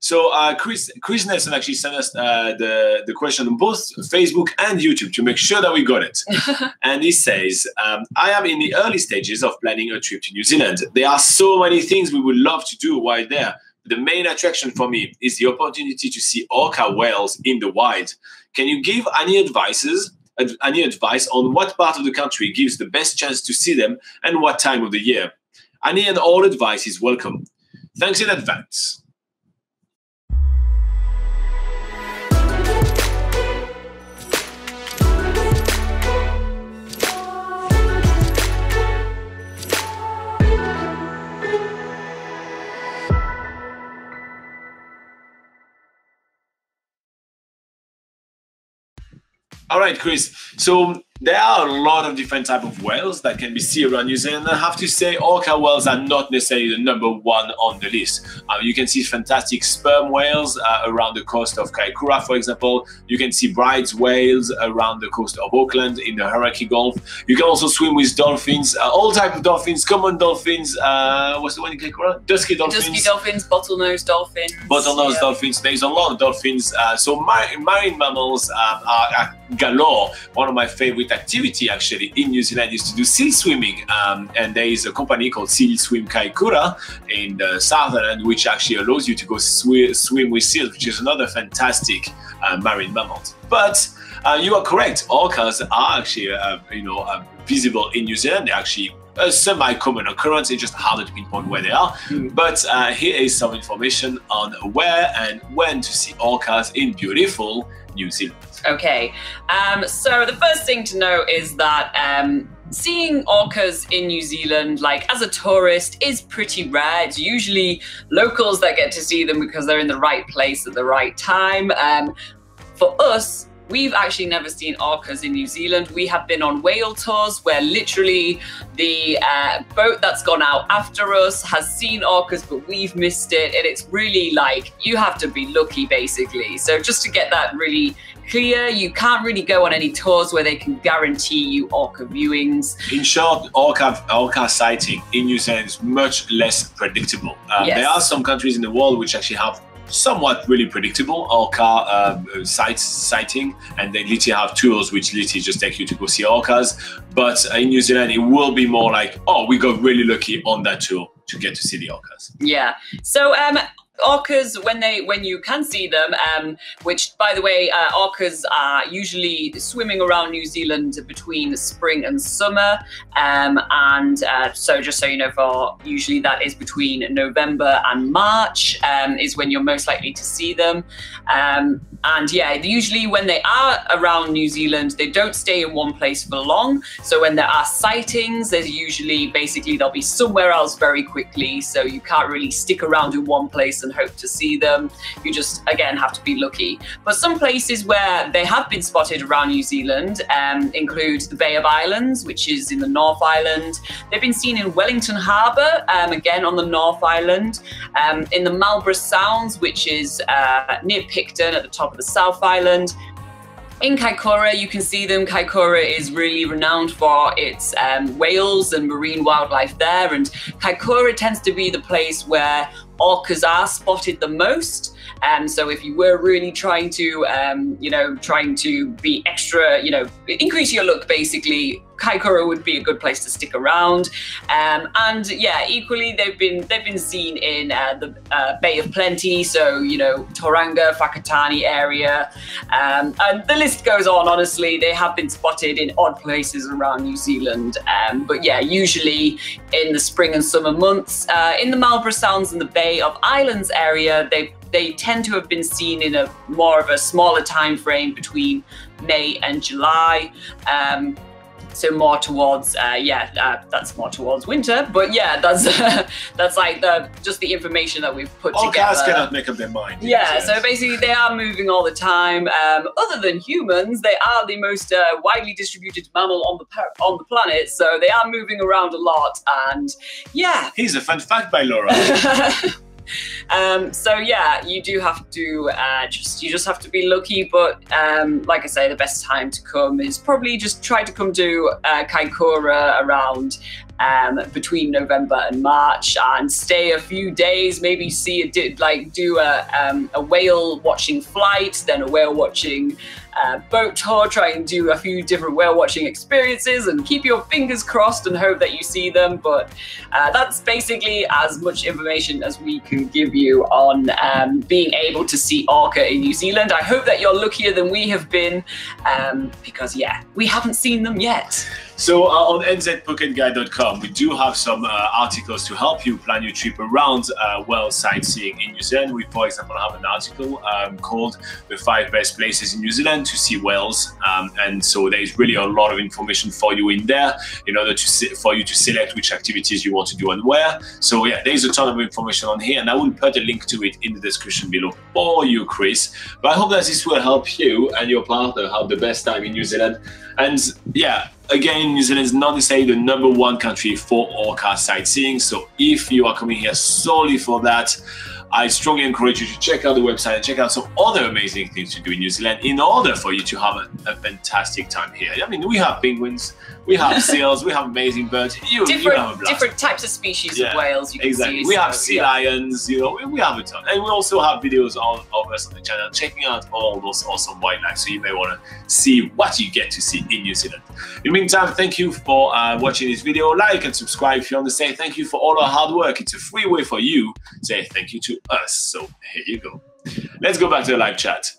So Chris Nelson actually sent us the question on both Facebook and YouTube to make sure that we got it. And he says, I am in the early stages of planning a trip to New Zealand. There are so many things we would love to do while there. The main attraction for me is the opportunity to see orca whales in the wild. Can you give any advice on what part of the country gives the best chance to see them and what time of the year? Any and all advice is welcome. Thanks in advance. All right, Chris. So there are a lot of different types of whales that can be seen around New Zealand. I have to say, orca whales are not necessarily the number one on the list. You can see fantastic sperm whales around the coast of Kaikoura, for example. You can see bright whales around the coast of Auckland in the Hauraki Gulf. You can also swim with dolphins, all types of dolphins, common dolphins. What's the one in Kaikoura? Dusky dolphins. Dusky dolphins, bottlenose dolphins. Bottlenose dolphins. There's a lot of dolphins. So marine mammals are galore. One of my favorite activity actually in New Zealand is to do seal swimming, and there is a company called Seal Swim Kaikoura in the Southern, which actually allows you to go swim with seals, which is another fantastic marine mammal. But you are correct, orcas are actually visible in New Zealand. They're actually a semi-common occurrence. It's just harder to pinpoint where they are. But here is some information on where and when to see orcas in beautiful New Zealand. Okay, so the first thing to know is that seeing orcas in New Zealand, like as a tourist, is pretty rare. It's usually locals that get to see them because they're in the right place at the right time. For us, we've actually never seen orcas in New Zealand. We have been on whale tours where literally the boat that's gone out after us has seen orcas, but we've missed it. And it's really like, you have to be lucky basically. So just to get that really clear, you can't really go on any tours where they can guarantee you orca viewings. In short, orca sighting in New Zealand is much less predictable. Yes. There are some countries in the world which actually have somewhat really predictable orca sighting, and they literally have tours which literally just take you to go see orcas. But in New Zealand, it will be more like, oh, we got really lucky on that tour to get to see the orcas. Yeah. So orcas, when you can see them, which by the way, orcas are usually swimming around New Zealand between spring and summer, so just so you know, for usually that is between November and March is when you're most likely to see them. And yeah, usually when they are around New Zealand, they don't stay in one place for long. So when there are sightings, there's usually basically they'll be somewhere else very quickly. So you can't really stick around in one place and hope to see them. You just, again, have to be lucky. But some places where they have been spotted around New Zealand include the Bay of Islands, which is in the North Island. They've been seen in Wellington Harbour, again on the North Island, in the Marlborough Sounds, which is near Picton at the top of the South Island. In Kaikoura, you can see them. Kaikoura is really renowned for its whales and marine wildlife there, and Kaikoura tends to be the place where orcas are spotted the most. So if you were really trying to, trying to be extra, increase your luck, basically, Kaikoura would be a good place to stick around. And yeah, equally, they've been seen in the Bay of Plenty, so Tauranga, Whakatane area, and the list goes on. Honestly, they have been spotted in odd places around New Zealand. But yeah, usually in the spring and summer months, in the Marlborough Sounds and the Bay of Islands area, they tend to have been seen in a more of a smaller time frame between May and July. So more towards, that's more towards winter. But yeah, that's like just the information that we've put together. Orcas cannot make up their mind. Yeah, so basically they are moving all the time. Other than humans, they are the most widely distributed mammal on the planet. So they are moving around a lot, and yeah. Here's a fun fact by Laura. So yeah, you do have to you just have to be lucky, but like I say, the best time to come is probably just try to come to Kaikoura around between November and March, and stay a few days, maybe do a whale watching flight, then a whale watching boat tour, try and do a few different whale watching experiences and keep your fingers crossed and hope that you see them. But that's basically as much information as we can give you on being able to see orca in New Zealand. I hope that you're luckier than we have been, because yeah, we haven't seen them yet. So on nzpocketguide.com, we do have some articles to help you plan your trip around whale sightseeing in New Zealand. We, for example, have an article called The 5 Best Places in New Zealand to See Whales. And so there's really a lot of information for you in there in order for you to select which activities you want to do and where. So yeah, there's a ton of information on here, and I will put a link to it in the description below for you, Chris. But I hope that this will help you and your partner have the best time in New Zealand. And yeah, again, New Zealand is not necessarily the #1 country for orca sightseeing. So if you are coming here solely for that, I strongly encourage you to check out the website and check out some other amazing things to do in New Zealand in order for you to have a fantastic time here. I mean, we have penguins, we have seals, we have amazing birds. You have a blast. Different types of species of whales you can see. We have sea lions, you know, we have a ton. And we also have videos of us on the channel checking out all those awesome wildlife. So you may want to see what you get to see in New Zealand. In the meantime, thank you for watching this video. Like and subscribe if you want to say thank you for all our hard work. It's a free way for you to say thank you to us. So here you go. Let's go back to the live chat.